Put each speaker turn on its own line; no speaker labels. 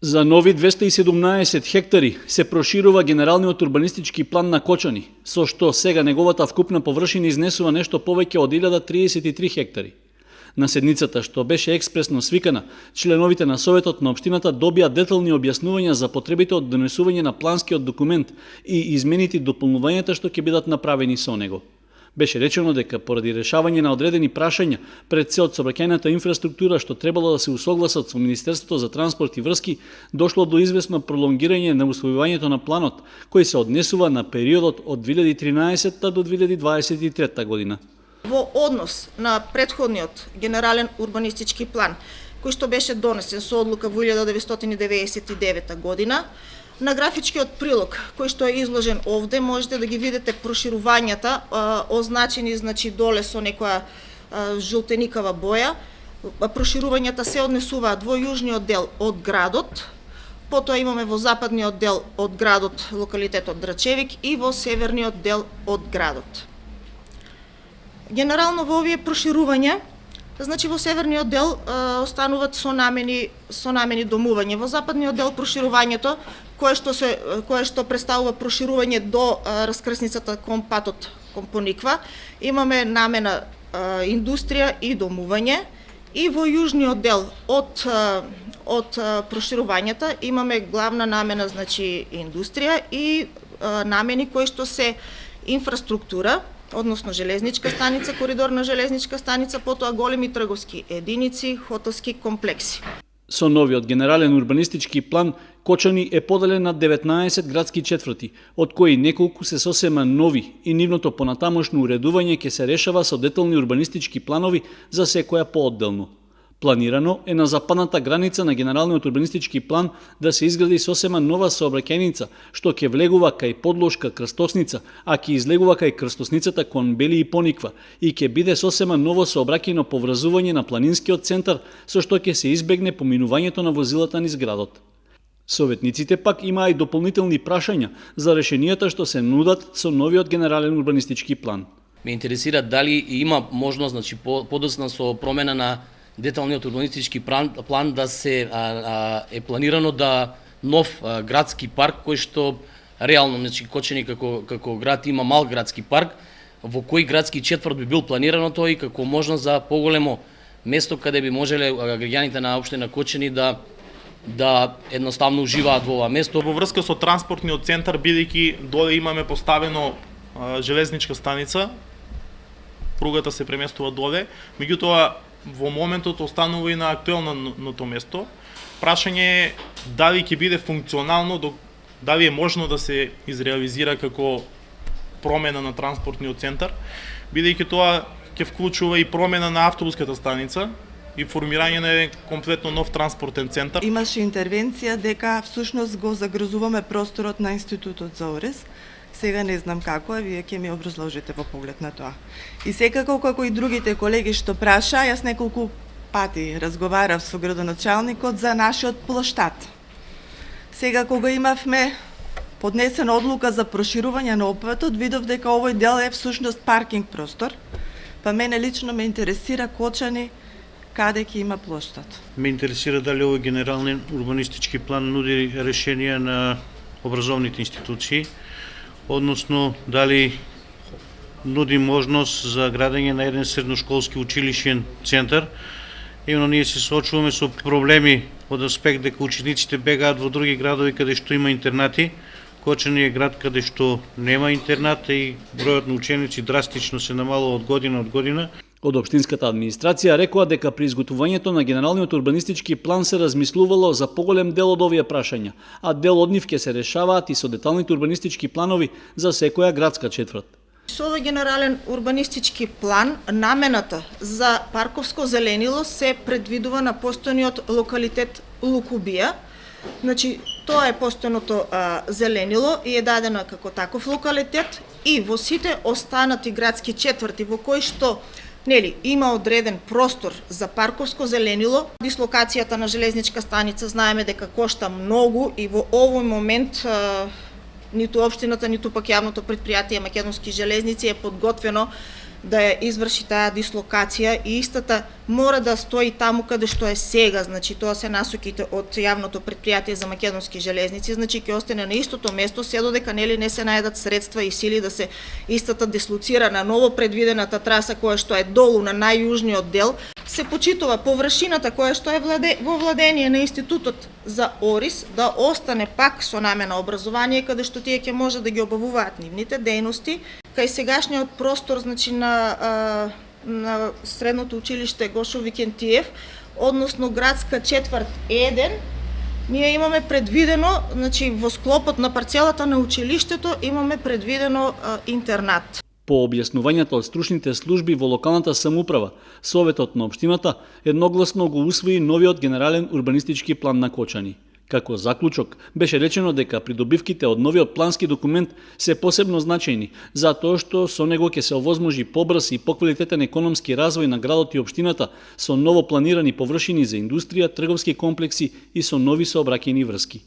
За нови 217 хектари се проширува генералниот урбанистички план на Кочани, со што сега неговата вкупна површина изнесува нешто повеќе од 1033 хектари. На седницата, што беше експресно свикана, членовите на Советот на општината добија детални објаснувања за потребите од донесување на планскиот документ и измените и дополнувањата што ќе бидат направени со него. Беше речено дека поради решавање на одредени прашања пред се од сообраќајната инфраструктура што требало да се усогласат со Министерството за транспорт и врски, дошло до известно пролонгирање на усвојувањето на планот, кој се однесува на периодот од 2013 до 2023 година.
Во однос на претходниот генерален урбанистички план, кој што беше донесен со одлука во 1999 година, на графичкиот прилог кој што е изложен овде можете да ги видите проширувањата означени доле со некоја жолтеникава боја. Проширувањата се однесуваат во јужниот дел од градот, потоа имаме во западниот дел од градот локалитетот Драчевик и во северниот дел од градот. Генерално во овие проширувања, во северниот дел остануваат сонамени домувања. Во западниот дел проширувањето кое што представува проширување до раскрсницата кон патот кон Пониква, имаме намена индустрија и домување, и во јужниот дел од проширувањата имаме главна намена индустрија и намени кои што се инфраструктура, односно железничка станица, коридорна железничка станица, потоа големи трговски единици, хотелски комплекси.
Со новиот генерален урбанистички план, Кочани е поделен на 19 градски четврти, од кои неколку се сосема нови и нивното понатамошно уредување ќе се решава со детални урбанистички планови за секоја поодделно. Планирано е на западната граница на генералниот урбанистички план да се изгради сосема нова сообраќајница, што ќе влегува кај подлошка крстосница, а ќе излегува кај крстосницата кон Бели и Пониква и ќе биде сосема ново сообраќајно поврзување на планинскиот центар, со што ќе се избегне поминувањето на возилата низ градот. Советниците пак имаа и дополнителни прашања за решенијата што се нудат со новиот генерален урбанистички план.
Ме интересира дали има можност, подоцна со промена на деталниот урбанистички план да се е планирано да нов градски парк кој што реално Кочани како град има мал градски парк, во кој градски четврт би бил планирано тоа и како можност за поголемо место каде би можеле граѓаните на општина Кочани да едноставно уживаат во ова место.
Во врска со транспортниот центар, бидејќи доле имаме поставено железничка станица, пругата се преместува доле, меѓутоа во моментот останува и на актуелното место. Прашање е дали ќе биде функционално, дали е можно да се изреализира како промена на транспортниот центар, бидејќи тоа ќе вклучува и промена на автобуската станица и формирање на еден комплетно нов транспортен центар.
Имаше интервенција дека всушност го загрозуваме просторот на Институтот за ОРЕС. Сега не знам како, а вие ќе ми образложите во поглед на тоа. И секако, како и другите колеги што праша, јас неколку пати разговарав со градоначалникот за нашиот плоштад. Сега, кога имавме поднесена одлука за проширување на опветот, видов дека овој дел е всушност паркинг простор, па мене лично ме интересира Кочани каде ќе има плоштад.
Ме интересира дали овој генерален урбанистички план нуди решенија на образовните институции, односно дали нуди можност за градење на еден средношколски училишен центар. Именно ние се соочуваме со проблеми од аспект дека учениците бегаат во други градови каде што има интернати. Кочани е град каде што нема интернат и бројот на ученици драстично се намалува од година.
Од општинската администрација рекоа дека при изготвувањето на генералниот урбанистички план се размислувало за поголем дел од овие прашања, а дел од нив ќе се решаваат и со деталните урбанистички планови за секоја градска четврт.
Со овој генерален урбанистички план, намената за парковско зеленило се предвидува на постојниот локалитет Лукубија. Тоа е постојното зеленило и е дадено како таков локалитет и во сите останати градски четврти во кои што има одреден простор за парковско зеленило. Дислокацијата на железничка станица знаеме дека кошта многу и во овој момент ниту општината, ниту пак јавното претпријатие Македонски железници е подготвено да ја изврши таа дислокација и истата мора да стои таму каде што е сега, значи тоа се насоките од јавното претпријатие за македонски железници, значи ќе остане на истото место се додека нели не се најдат средства и сили да се истата дислоцира на ново предвидената траса која што е долу на најјужниот дел, се почитува површината која што е во владение на Институтот за ОРИС да остане пак со намена образование каде што тие ќе може да ги обавуваат нивните дејности, кај сегашниот простор значи на средното училиште Гошо Викентиев, односно градска четврт 1, ние имаме предвидено, значи во склопот на парцелата на училиштето имаме предвидено интернат.
По објаснувањето од стручните служби во локалната самоуправа, Советот на општината едногласно го усвои новиот генерален урбанистички план на Кочани. Како заклучок, беше речено дека придобивките од новиот плански документ се посебно значајни, затоа што со него ќе се овозможи побрз и поквалитетен економски развој на градот и општината со ново планирани површини за индустрија, трговски комплекси и со нови сообраќајни врски.